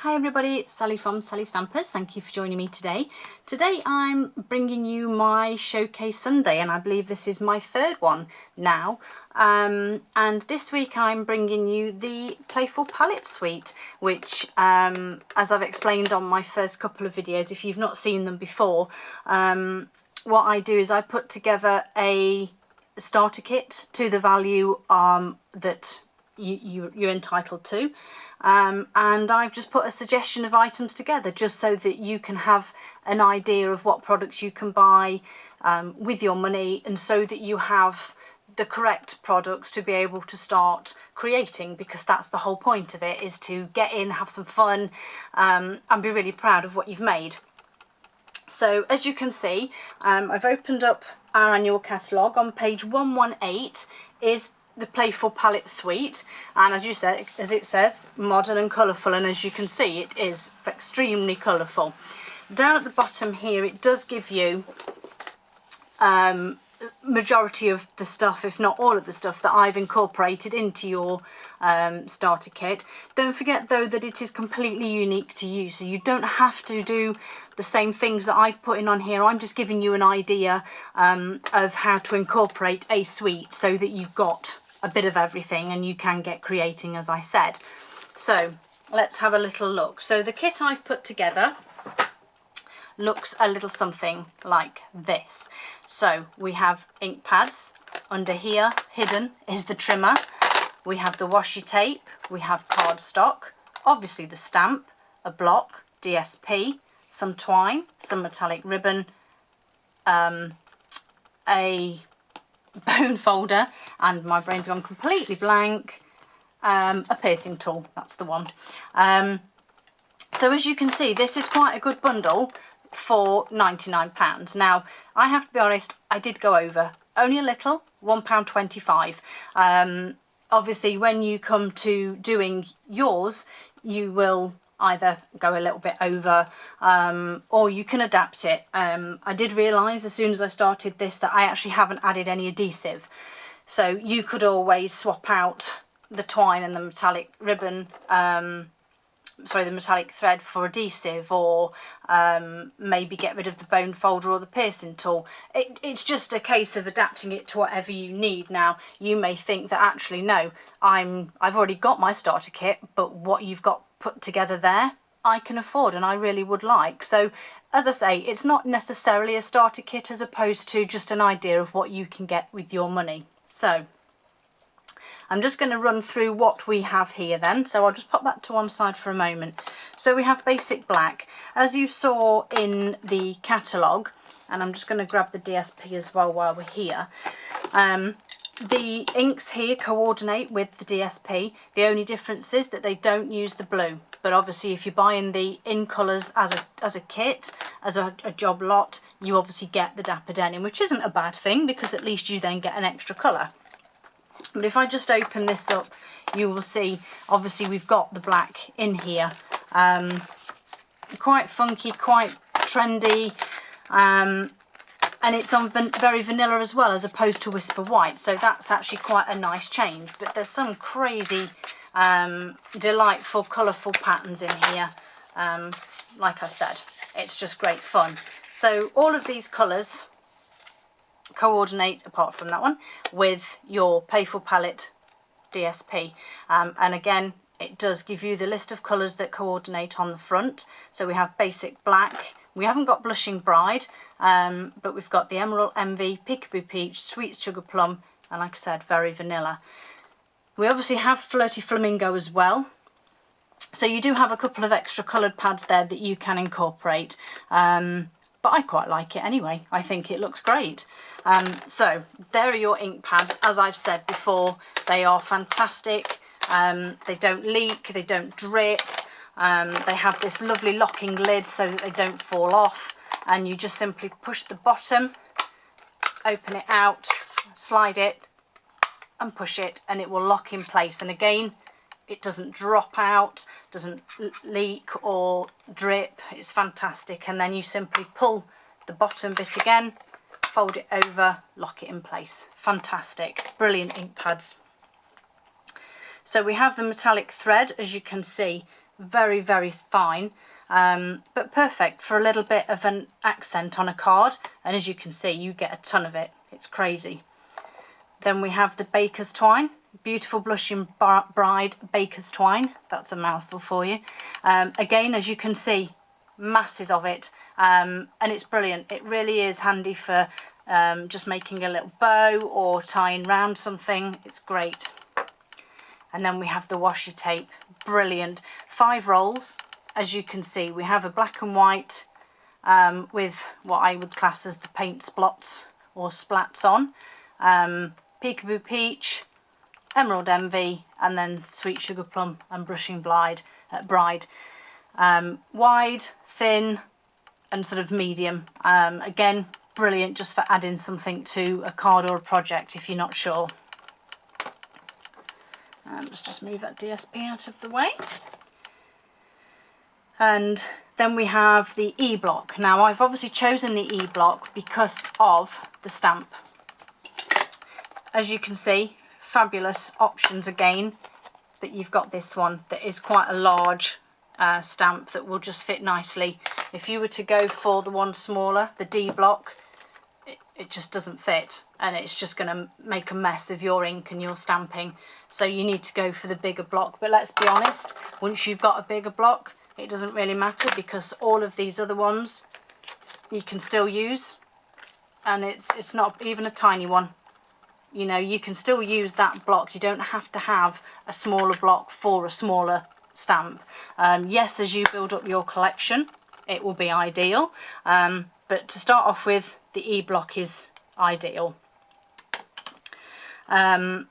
Hi everybody, it's Sally from Sally Stampers. Thank you for joining me today. Today I'm bringing you my Showcase Sunday, and I believe this is my third one now. And this week I'm bringing you the Playful Palette suite, which as I've explained on my first couple of videos, if you've not seen them before, what I do is I put together a starter kit to the value that you're entitled to. And I've just put a suggestion of items together just so that you can have an idea of what products you can buy with your money, and so that you have the correct products to be able to start creating, because that's the whole point of it, is to get in, have some fun, and be really proud of what you've made. So as you can see, I've opened up our annual catalogue. On page 118 is the Playful Palette suite, and as it says, modern and colourful, and as you can see, it is extremely colourful. Down at the bottom here, it does give you majority of the stuff, if not all of the stuff, that I've incorporated into your starter kit. Don't forget though that it is completely unique to you, so you don't have to do the same things that I've put in on here. I'm just giving you an idea of how to incorporate a suite so that you've got a bit of everything and you can get creating, as I said. So let's have a little look. So the kit I've put together looks a little something like this. So we have ink pads. Under here, hidden, is the trimmer. We have the washi tape, we have cardstock, obviously the stamp, a block, DSP, some twine, some metallic ribbon, a bone folder, and my brain's gone completely blank, a piercing tool, that's the one. So as you can see, this is quite a good bundle for £99. Now, I have to be honest, I did go over, only a little, £1.25. Obviously, when you come to doing yours, you will either go a little bit over, or you can adapt it. I did realise as soon as I started this that I actually haven't added any adhesive, so you could always swap out the twine and the metallic ribbon, the metallic thread for adhesive, or maybe get rid of the bone folder or the piercing tool. It's just a case of adapting it to whatever you need. Now, you may think that actually no, I've already got my starter kit, but what you've got put together there I can afford and I really would like. So as I say, it's not necessarily a starter kit, as opposed to just an idea of what you can get with your money. So I'm just going to run through what we have here then, so I'll just pop that to one side for a moment. So we have basic black, as you saw in the catalogue, and I'm just going to grab the DSP as well while we're here. The inks here coordinate with the DSP. The only difference is that they don't use the blue, but obviously if you're buying the in colours as a kit, as a job lot, you obviously get the Dapper Denim, which isn't a bad thing, because at least you then get an extra colour. But if I just open this up, you will see obviously we've got the black in here. Quite funky, quite trendy, and it's on very vanilla as well, as opposed to Whisper White, so that's actually quite a nice change. But there's some crazy delightful colourful patterns in here. Like I said, it's just great fun. So all of these colours coordinate, apart from that one, with your Playful Palette DSP, and again it does give you the list of colours that coordinate on the front. So we have basic black, we haven't got Blushing Bride, but we've got the Emerald Envy, Peekaboo Peach, Sweet Sugar Plum, and like I said, very vanilla. We obviously have Flirty Flamingo as well, so you do have a couple of extra coloured pads there that you can incorporate, but I quite like it anyway. I think it looks great. So there are your ink pads. As I've said before, they are fantastic. They don't leak, they don't drip, they have this lovely locking lid so that they don't fall off, and you just simply push the bottom, open it out, slide it and push it, and it will lock in place. And again, it doesn't drop out, doesn't leak or drip. It's fantastic. And then you simply pull the bottom bit again, fold it over, lock it in place. Fantastic, brilliant ink pads. So we have the metallic thread, as you can see, very, very fine, but perfect for a little bit of an accent on a card. And as you can see, you get a ton of it. It's crazy. Then we have the Baker's Twine, beautiful blushing bride Baker's Twine. That's a mouthful for you. Again, as you can see, masses of it, and it's brilliant. It really is handy for just making a little bow or tying round something. It's great. And then we have the washi tape, brilliant. 5 rolls, as you can see. We have a black and white with what I would class as the paint splots or splats on. Peekaboo Peach, Emerald Envy, and then Sweet Sugar Plum and Brushing Bride. Wide, thin, and sort of medium. Again, brilliant just for adding something to a card or a project if you're not sure. Let's just move that DSP out of the way. And then we have the E-block. Now I've obviously chosen the E-block because of the stamp. As you can see, fabulous options again, but you've got this one that is quite a large stamp that will just fit nicely. If you were to go for the one smaller, the D block, it just doesn't fit, and it's just going to make a mess of your ink and your stamping. So you need to go for the bigger block. But let's be honest, once you've got a bigger block, it doesn't really matter, because all of these other ones you can still use, and it's not even a tiny one. You know, you can still use that block. You don't have to have a smaller block for a smaller stamp. Yes, as you build up your collection, it will be ideal. But to start off with, the E block is ideal. And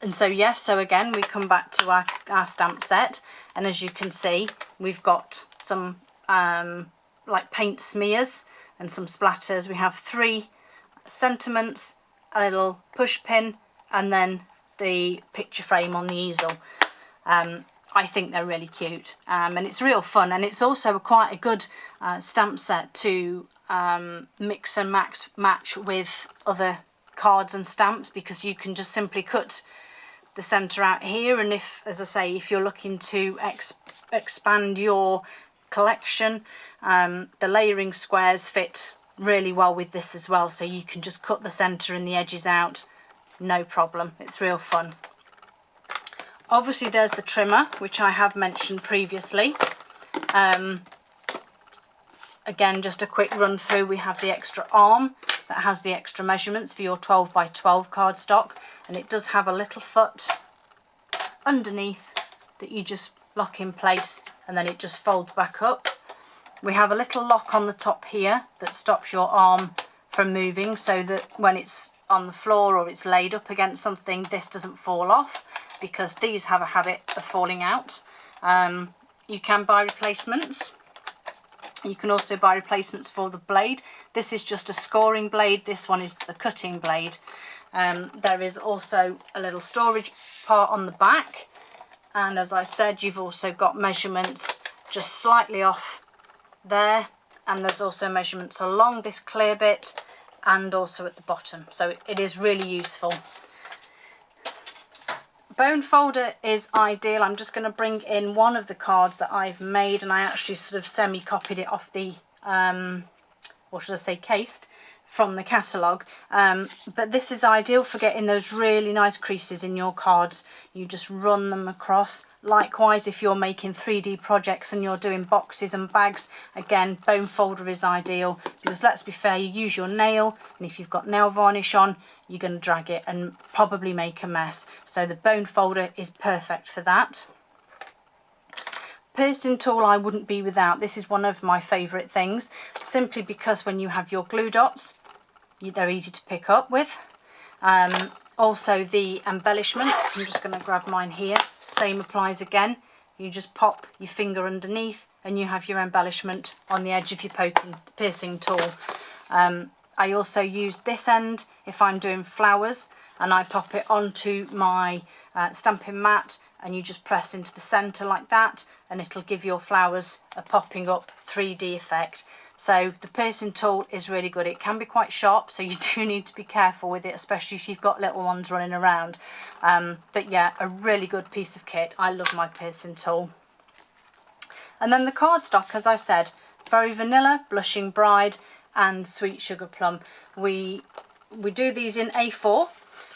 so yes, so again, we come back to our stamp set. And as you can see, we've got some like paint smears and some splatters. We have 3 sentiments, a little push pin, and then the picture frame on the easel. I think they're really cute, and it's real fun, and it's also quite a good stamp set to mix and match with other cards and stamps, because you can just simply cut the centre out here, and if, as I say, if you're looking to expand your collection, the layering squares fit really well with this as well, so you can just cut the centre and the edges out, no problem. It's real fun. Obviously there's the trimmer, which I have mentioned previously. Again, just a quick run through. We have the extra arm that has the extra measurements for your 12 by 12 cardstock, and it does have a little foot underneath that you just lock in place, and then it just folds back up. We have a little lock on the top here that stops your arm from moving, so that when it's on the floor or it's laid up against something, this doesn't fall off, because these have a habit of falling out. You can buy replacements. You can also buy replacements for the blade. This is just a scoring blade. This one is the cutting blade. There is also a little storage part on the back. And as I said, you've also got measurements just slightly off there, and there's also measurements along this clear bit and also at the bottom, so it is really useful. Bone folder is ideal. I'm just going to bring in one of the cards that I've made, and I actually sort of semi-copied it off the or should I say cased from the catalogue, but this is ideal for getting those really nice creases in your cards. You just run them across. Likewise, if you're making 3D projects and you're doing boxes and bags, again, bone folder is ideal, because let's be fair, you use your nail, and if you've got nail varnish on, you're going to drag it and probably make a mess. So the bone folder is perfect for that. Piercing tool I wouldn't be without. This is one of my favourite things, simply because when you have your glue dots, they're easy to pick up with. Also the embellishments, I'm just going to grab mine here. Same applies again. You just pop your finger underneath and you have your embellishment on the edge of your piercing tool. I also use this end if I'm doing flowers, and I pop it onto my stamping mat, and you just press into the centre like that, and it'll give your flowers a popping up 3D effect. So the piercing tool is really good. It can be quite sharp, so you do need to be careful with it, especially if you've got little ones running around. But yeah, a really good piece of kit. I love my piercing tool. And then the cardstock, as I said, very vanilla, blushing bride and sweet sugar plum. We do these in A4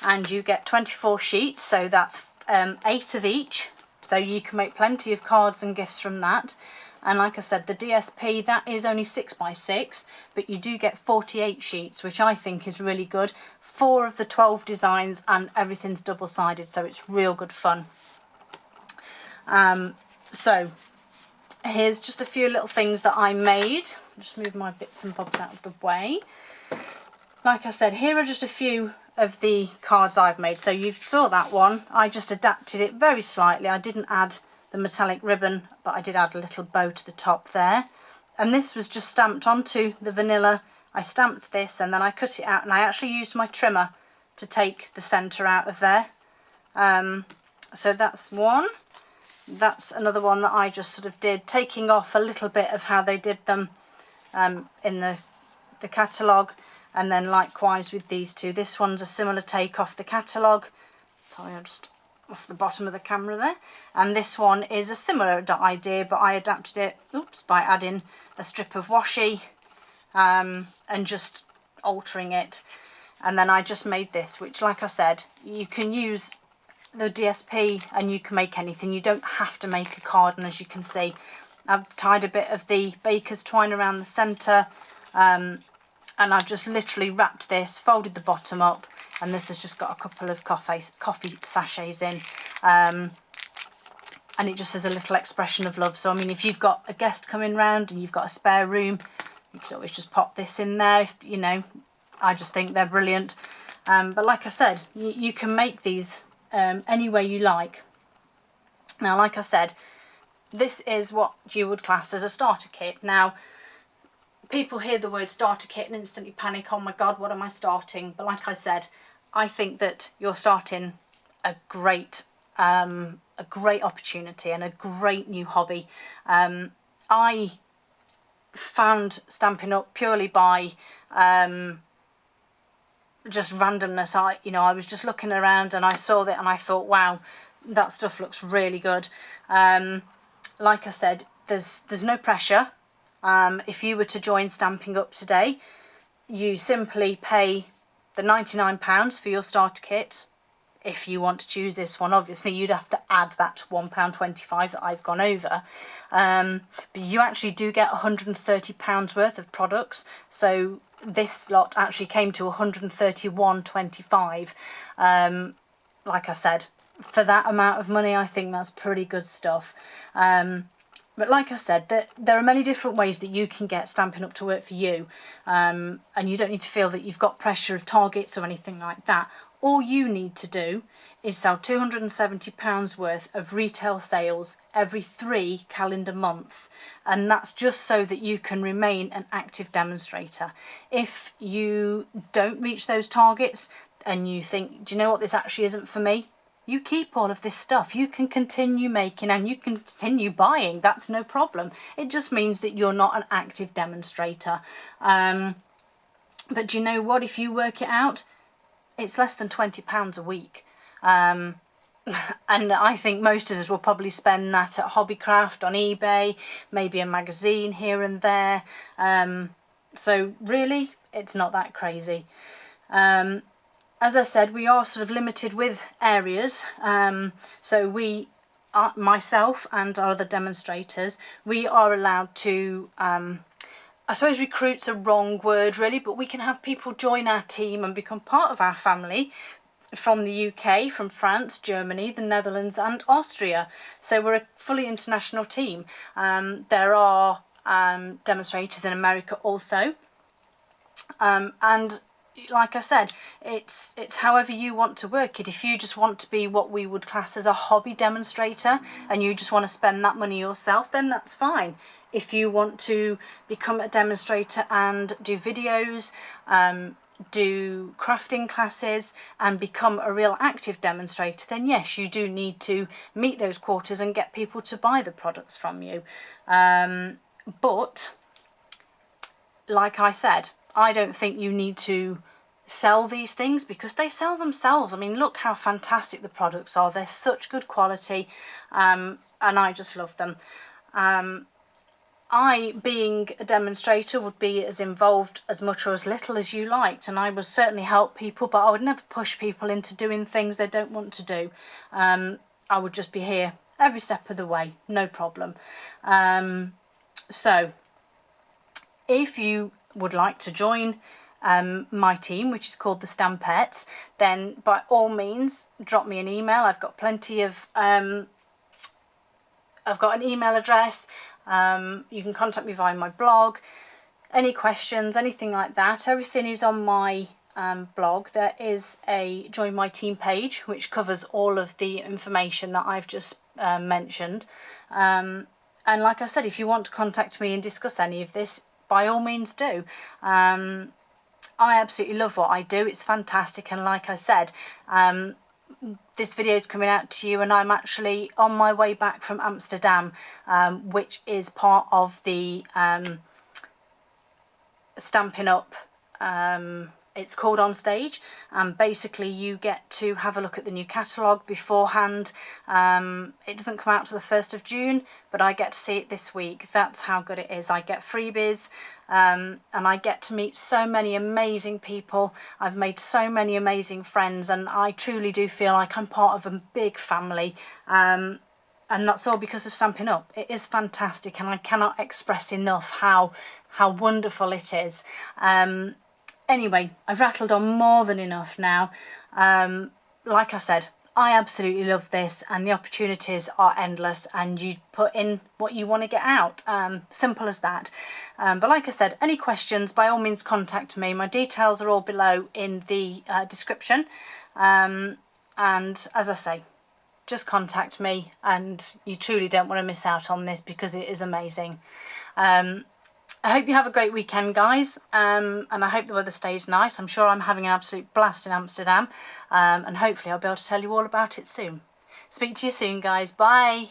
and you get 24 sheets, so that's 8 of each. So you can make plenty of cards and gifts from that. And like I said, the DSP, that is only 6x6, but you do get 48 sheets, which I think is really good. 4 of the 12 designs and everything's double-sided, so it's real good fun. So here's just a few little things that I made. Just move my bits and bobs out of the way. Like I said, here are just a few of the cards I've made. So you saw that one. I just adapted it very slightly. I didn't add the metallic ribbon, but I did add a little bow to the top there. And this was just stamped onto the vanilla. I stamped this and then I cut it out, and I actually used my trimmer to take the centre out of there. So that's one. That's another one that I just sort of did, taking off a little bit of how they did them in the catalogue. And then likewise with these two. This one's a similar take off the catalogue. Sorry, I'm just off the bottom of the camera there. And this one is a similar idea, but I adapted it, by adding a strip of washi and just altering it. And then I just made this, which, like I said, you can use the DSP and you can make anything. You don't have to make a card, and as you can see, I've tied a bit of the baker's twine around the centre, and I've just literally wrapped this, folded the bottom up, and this has just got a couple of coffee sachets in, and it just has a little expression of love. So I mean, if you've got a guest coming round and you've got a spare room, you could always just pop this in there. If, you know, I just think they're brilliant. But like I said, you can make these any way you like. Now, like I said, this is what you would class as a starter kit. Now, people hear the word starter kit and instantly panic, oh my god, what am I starting? But like I said, I think that you're starting a great opportunity and a great new hobby. I found Stampin' Up purely by just randomness. I was just looking around and I saw that and I thought, wow, that stuff looks really good. Like I said, there's no pressure. If you were to join Stampin' Up today, you simply pay the £99 for your starter kit. If you want to choose this one, obviously you'd have to add that £1.25 that I've gone over. But you actually do get £130 worth of products. So this lot actually came to £131.25. Like I said, for that amount of money, I think that's pretty good stuff. But like I said, there are many different ways that you can get Stampin' Up to work for you. And you don't need to feel that you've got pressure of targets or anything like that. All you need to do is sell £270 worth of retail sales every 3 calendar months. And that's just so that you can remain an active demonstrator. If you don't reach those targets and you think, do you know what, this actually isn't for me? You keep all of this stuff. You can continue making and you can continue buying. That's no problem. It just means that you're not an active demonstrator. But do you know what? If you work it out, it's less than £20 a week. And I think most of us will probably spend that at Hobbycraft, on eBay, maybe a magazine here and there. So really, it's not that crazy. As I said, we are sort of limited with areas. So we, myself and our other demonstrators, we are allowed to, I suppose recruit's a wrong word really, but we can have people join our team and become part of our family from the UK, from France, Germany, the Netherlands and Austria. So we're a fully international team. There are demonstrators in America also. And like I said, it's however you want to work it. If you just want to be what we would class as a hobby demonstrator and you just want to spend that money yourself, then that's fine. If you want to become a demonstrator and do videos, do crafting classes and become a real active demonstrator, then yes, you do need to meet those quotas and get people to buy the products from you. But like I said, I don't think you need to sell these things because they sell themselves. I mean, look how fantastic the products are. They're such good quality, and I just love them. I, being a demonstrator, would be as involved as much or as little as you liked, and I would certainly help people, but I would never push people into doing things they don't want to do. I would just be here every step of the way, no problem. So if you would like to join my team, which is called the Stampettes, then by all means drop me an email. I've got plenty of I've got an email address. You can contact me via my blog. Any questions, anything like that, everything is on my blog. There is a join my team page which covers all of the information that I've just mentioned. And like I said, if you want to contact me and discuss any of this, by all means do. I absolutely love what I do. It's fantastic, and like I said, this video is coming out to you and I'm actually on my way back from Amsterdam, which is part of the Stampin Up. It's called On Stage, and basically you get to have a look at the new catalogue beforehand. It doesn't come out to the 1st of June, but I get to see it this week. That's how good it is. I get freebies, and I get to meet so many amazing people. I've made so many amazing friends, and I truly do feel like I'm part of a big family. And that's all because of Stampin' Up. It is fantastic, and I cannot express enough how wonderful it is. Anyway, I've rattled on more than enough now. Like I said, I absolutely love this, and the opportunities are endless, and you put in what you want to get out. Simple as that. But like I said, any questions, by all means contact me. My details are all below in the description. And as I say, just contact me, and you truly don't want to miss out on this because it is amazing. I hope you have a great weekend, guys, and I hope the weather stays nice. I'm sure I'm having an absolute blast in Amsterdam, and hopefully I'll be able to tell you all about it soon. Speak to you soon, guys. Bye.